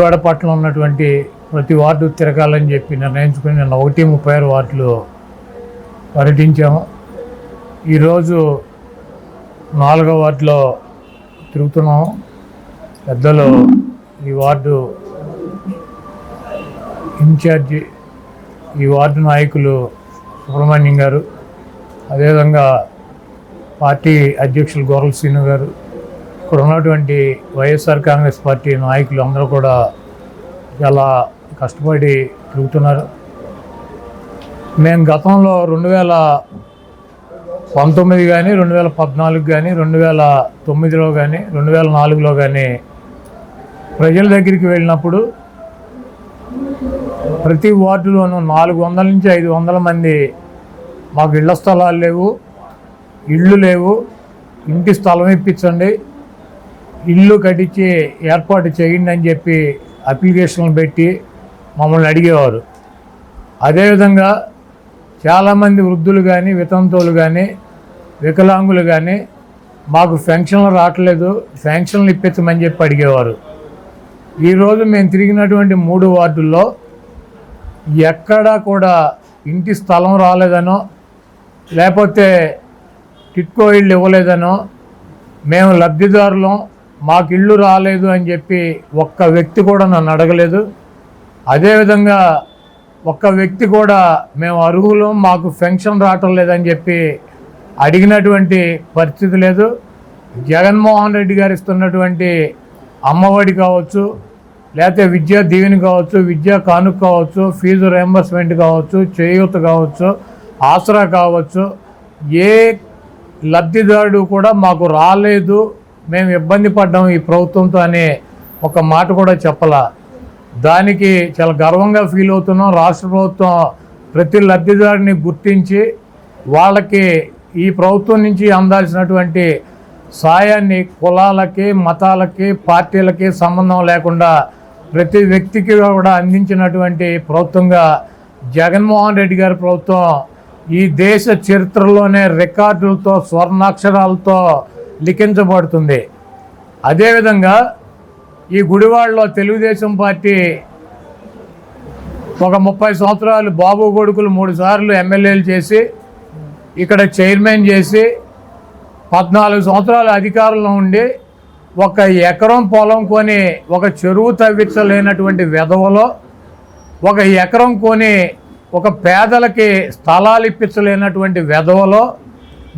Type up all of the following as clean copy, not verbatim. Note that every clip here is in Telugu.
వాడపట్నం ఉన్నటువంటి ప్రతి వార్డు తిరగాలని చెప్పి నిర్ణయించుకుని నిన్న 136 వార్డులు పర్యటించాము. ఈరోజు 4వ వార్డులో తిరుగుతున్నాము. పెద్దలు ఈ వార్డు ఇన్ఛార్జి, ఈ వార్డు నాయకులు సుబ్రహ్మణ్యం గారు, అదేవిధంగా పార్టీ అధ్యక్షులు గోరల శ్రీను గారు, ఇక్కడ ఉన్నటువంటి వైఎస్ఆర్ కాంగ్రెస్ పార్టీ నాయకులు అందరూ కూడా చాలా కష్టపడి తిరుగుతున్నారు. మేము గతంలో 2019 కానీ 2014 కానీ 2009లో కానీ 2004లో కానీ ప్రజల దగ్గరికి వెళ్ళినప్పుడు ప్రతి వార్డులోనూ 400 నుంచి 500 మంది మాకు ఇళ్ల స్థలాలు లేవు, ఇళ్ళు లేవు, ఇంటి స్థలం ఇప్పించండి, ఇల్లు కట్టించి ఏర్పాటు చేయండి అని చెప్పి అప్లికేషన్లు పెట్టి మమ్మల్ని అడిగేవారు. అదేవిధంగా చాలామంది వృద్ధులు కానీ, వితంతువులు కానీ, వికలాంగులు కానీ మాకు పెన్షన్లు రావట్లేదు, పెన్షన్లు ఇప్పించమని చెప్పి అడిగేవారు. ఈరోజు మేము తిరిగినటువంటి 3 వార్డుల్లో ఎక్కడా కూడా ఇంటి స్థలం రాలేదనో, లేకపోతే టిట్కో ఇళ్ళు ఇవ్వలేదనో, మేము లబ్ధిదారులం, మాకు ఇళ్ళు రాలేదు అని చెప్పి ఒక్క వ్యక్తి కూడా నన్ను అడగలేదు. అదేవిధంగా ఒక్క వ్యక్తి కూడా మేము అర్హులం, మాకు పెన్షన్ రావటం లేదని చెప్పి అడిగినటువంటి పరిస్థితి లేదు. జగన్మోహన్ రెడ్డి గారు ఇస్తున్నటువంటి అమ్మఒడి కావచ్చు, లేకపోతే విద్యా దీవెన కావచ్చు, విద్యా కానుక కావచ్చు, ఫీజు రియంబర్స్మెంట్ కావచ్చు, చేయూత కావచ్చు, ఆసరా కావచ్చు, ఏ లబ్ధిదారుడు కూడా మాకు రాలేదు, మేము ఇబ్బంది పడ్డాం ఈ ప్రభుత్వంతో అనే ఒక మాట కూడా చెప్పాల. దానికి చాలా గర్వంగా ఫీల్ అవుతున్నాం. రాష్ట్ర ప్రభుత్వం ప్రతి లబ్ధిదారుని గుర్తించి వాళ్ళకి ఈ ప్రభుత్వం నుంచి అందాల్సినటువంటి సాయాన్ని కులాలకి, మతాలకి, పార్టీలకి సంబంధం లేకుండా ప్రతి వ్యక్తికి కూడా అందించినటువంటి ప్రభుత్వంగా జగన్మోహన్ రెడ్డి గారి ప్రభుత్వం ఈ దేశ చరిత్రలోనే రికార్డులతో, స్వర్ణాక్షరాలతో లిఖించబడుతుంది. అదేవిధంగా ఈ గుడివాడలో తెలుగుదేశం పార్టీ ఒక 30 సంవత్సరాలు బాబు కొడుకులు 3 సార్లు ఎమ్మెల్యేలు చేసి, ఇక్కడ చైర్మన్ చేసి, 14 సంవత్సరాలు అధికారంలో ఉండి ఒక ఎకరం పొలం కొని ఒక చెరువు తవ్వించలేనటువంటి వెధవలో, ఒక ఎకరం కొని ఒక పేదలకి స్థలాలు ఇప్పించలేనటువంటి వెధవలో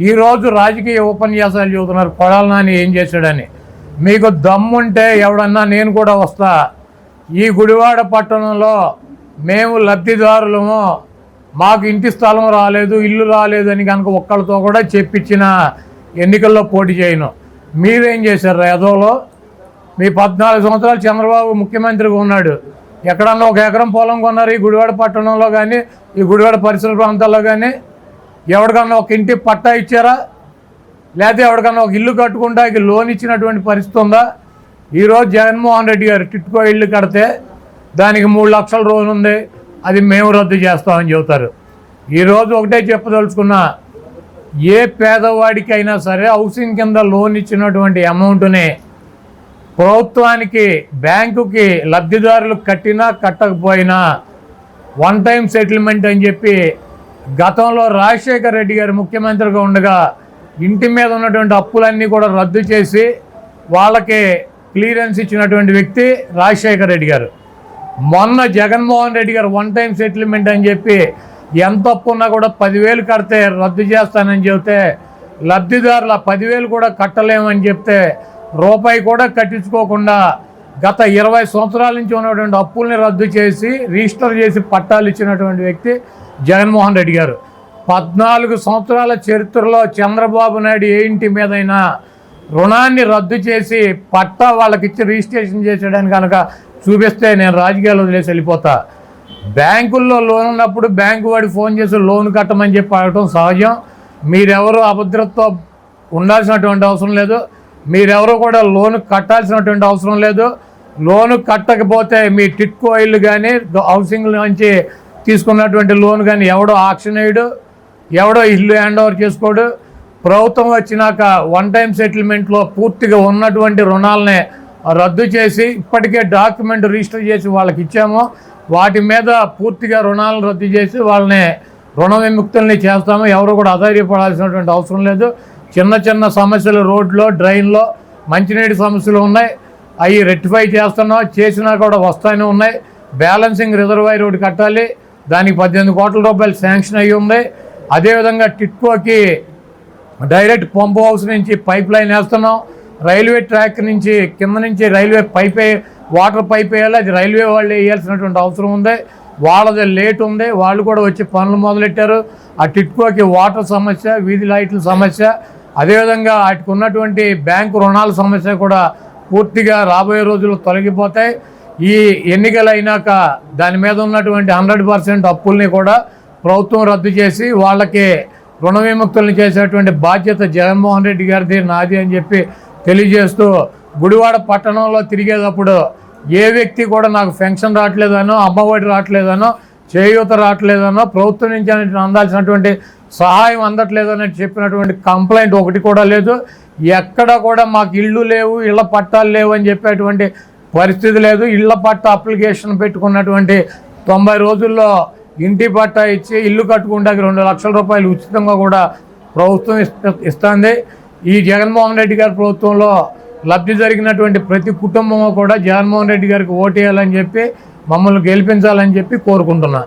ఈరోజు రాజకీయ ఉపన్యాసాలు చెబుతున్నారు. కొడాలి నాని ఏం చేశాడని. మీకు దమ్ముంటే ఎవడన్నా నేను కూడా వస్తా, ఈ గుడివాడ పట్టణంలో మేము లబ్ధిదారులము, మాకు ఇంటి స్థలం రాలేదు, ఇల్లు రాలేదు అని కనుక ఒక్కళ్ళతో కూడా చెప్పించిన ఎన్నికల్లో పోటీ చేయను. మీరేం చేశారు యాదవ్లో? మీ 14 సంవత్సరాలు చంద్రబాబు ముఖ్యమంత్రిగా ఉన్నాడు. ఎక్కడన్నా ఒక ఎకరం పొలం కొన్నారు ఈ గుడివాడ పట్టణంలో కానీ, ఈ గుడివాడ పరిసర ప్రాంతాల్లో కానీ? ఎవరికన్నా ఒక ఇంటి పట్టా ఇచ్చారా? లేకపోతే ఎవరికన్నా ఒక ఇల్లు కట్టుకుంటానికి లోన్ ఇచ్చినటువంటి పరిస్థితి ఉందా? ఈరోజు జగన్మోహన్ రెడ్డి గారు టిట్కో ఇల్లు కడితే దానికి 3 లక్షల లోన్ ఉంది, అది మేము రద్దు చేస్తామని చెబుతారు. ఈరోజు ఒకటే చెప్పదలుచుకున్నా, ఏ పేదవాడికైనా సరే హౌసింగ్ కింద లోన్ ఇచ్చినటువంటి అమౌంట్ని ప్రభుత్వానికి, బ్యాంకుకి లబ్ధిదారులు కట్టినా కట్టకపోయినా 1 టైం సెటిల్మెంట్ అని చెప్పి గతంలో రాజశేఖర్ రెడ్డి గారు ముఖ్యమంత్రిగా ఉండగా ఇంటి మీద ఉన్నటువంటి అప్పులన్నీ కూడా రద్దు చేసి వాళ్ళకి క్లియరెన్స్ ఇచ్చినటువంటి వ్యక్తి రాజశేఖర్ రెడ్డి గారు. మొన్న జగన్మోహన్ రెడ్డి గారు 1 టైం సెటిల్మెంట్ అని చెప్పి ఎంత అప్పు ఉన్నా కూడా 10,000 కడితే రద్దు చేస్తానని చెబితే లబ్ధిదారులు 10,000 కూడా కట్టలేమని చెప్తే రూపాయి కూడా కట్టించుకోకుండా గత 20 సంవత్సరాల నుంచి ఉన్నటువంటి అప్పుల్ని రద్దు చేసి రిజిస్టర్ చేసి పట్టాలు ఇచ్చినటువంటి వ్యక్తి జగన్మోహన్ రెడ్డి గారు. 14 సంవత్సరాల చరిత్రలో చంద్రబాబు నాయుడు ఏ ఇంటి మీదైనా రుణాన్ని రద్దు చేసి పట్టా వాళ్ళకి ఇచ్చి రిజిస్ట్రేషన్ చేసేయడానికి కనుక చూపిస్తే నేను రాజకీయాలు వదిలేసి వెళ్ళిపోతా. బ్యాంకుల్లో లోన్ ఉన్నప్పుడు బ్యాంకు వాడికి ఫోన్ చేసి లోన్ కట్టమని చెప్పి అడగటం సహజం. మీరెవరు అభద్రతతో ఉండాల్సినటువంటి అవసరం లేదు, మీరెవరు కూడా లోన్ కట్టాల్సినటువంటి అవసరం లేదు. లోను కట్టకపోతే మీ టిట్కో ఇల్లు కానీ, హౌసింగ్ నుంచి తీసుకున్నటువంటి లోన్ కానీ ఎవడో ఆక్షన్ వేయడు, ఎవడో ఇల్లు హ్యాండ్ ఓవర్ చేసుకోడు. ప్రభుత్వం వచ్చినాక 1 టైం సెటిల్మెంట్లో పూర్తిగా ఉన్నటువంటి రుణాలనే రద్దు చేసి ఇప్పటికే డాక్యుమెంట్ రిజిస్టర్ చేసి వాళ్ళకి ఇచ్చాము. వాటి మీద పూర్తిగా రుణాలను రద్దు చేసి వాళ్ళని రుణ విముక్తుల్ని చేస్తాము. ఎవరు కూడా అధైర్యపడాల్సినటువంటి అవసరం లేదు. చిన్న చిన్న సమస్యలు రోడ్లో, డ్రైన్లో, మంచినీటి సమస్యలు ఉన్నాయి. అవి రెక్టిఫై చేస్తున్నాం. చేసినా కూడా వస్తానే ఉన్నాయి. బ్యాలెన్సింగ్ రిజర్వాయర్ ఒకటి కట్టాలి. దానికి 18 కోట్ల రూపాయలు శాంక్షన్ అయ్యి ఉంది. అదేవిధంగా టిట్కోకి డైరెక్ట్ పంప్ హౌస్ నుంచి పైప్ లైన్ వేస్తున్నాం. రైల్వే ట్రాక్ నుంచి కింద నుంచి రైల్వే వాటర్ పైప్ వేయాలి. అది రైల్వే వాళ్ళు వేయాల్సినటువంటి అవసరం ఉంది. వాళ్ళది లేట్ ఉంది. వాళ్ళు కూడా వచ్చి పనులు మొదలెట్టారు. ఆ టిట్కోకి వాటర్ సమస్య, వీధి లైట్ల సమస్య, అదేవిధంగా వాటికి ఉన్నటువంటి బ్యాంకు రుణాల సమస్య కూడా పూర్తిగా రాబోయే రోజుల్లో తొలగిపోతాయి. ఈ ఎన్నికలు అయినాక దాని మీద ఉన్నటువంటి 100% అప్పుల్ని కూడా ప్రభుత్వం రద్దు చేసి వాళ్ళకి రుణ విముక్తులను చేసేటువంటి బాధ్యత జగన్మోహన్ రెడ్డి గారిది, నాది అని చెప్పి తెలియజేస్తూ, గుడివాడ పట్టణంలో తిరిగేటప్పుడు ఏ వ్యక్తి కూడా నాకు పెన్షన్ రావట్లేదనో, అమ్మఒడి రావట్లేదనో, చేయూత రావట్లేదనో, ప్రభుత్వం నుంచి అందాల్సినటువంటి సహాయం అందట్లేదని చెప్పినటువంటి కంప్లైంట్ ఒకటి కూడా లేదు. ఎక్కడ కూడా మాకు ఇళ్ళు లేవు, ఇళ్ల పట్టాలు లేవు అని చెప్పేటువంటి పరిస్థితి లేదు. ఇళ్ల పట్టా అప్లికేషన్ పెట్టుకున్నటువంటి 90 రోజుల్లో ఇంటి పట్టా ఇచ్చి ఇల్లు కట్టుకుంటే 2 లక్షల రూపాయలు ఉచితంగా కూడా ప్రభుత్వం ఇస్తుంది. ఈ జగన్మోహన్ రెడ్డి గారి ప్రభుత్వంలో లబ్ధి జరిగినటువంటి ప్రతి కుటుంబం కూడా జగన్మోహన్ రెడ్డి గారికి ఓటేయాలని చెప్పి, మమ్మల్ని గెలిపించాలని చెప్పి కోరుకుంటున్నా.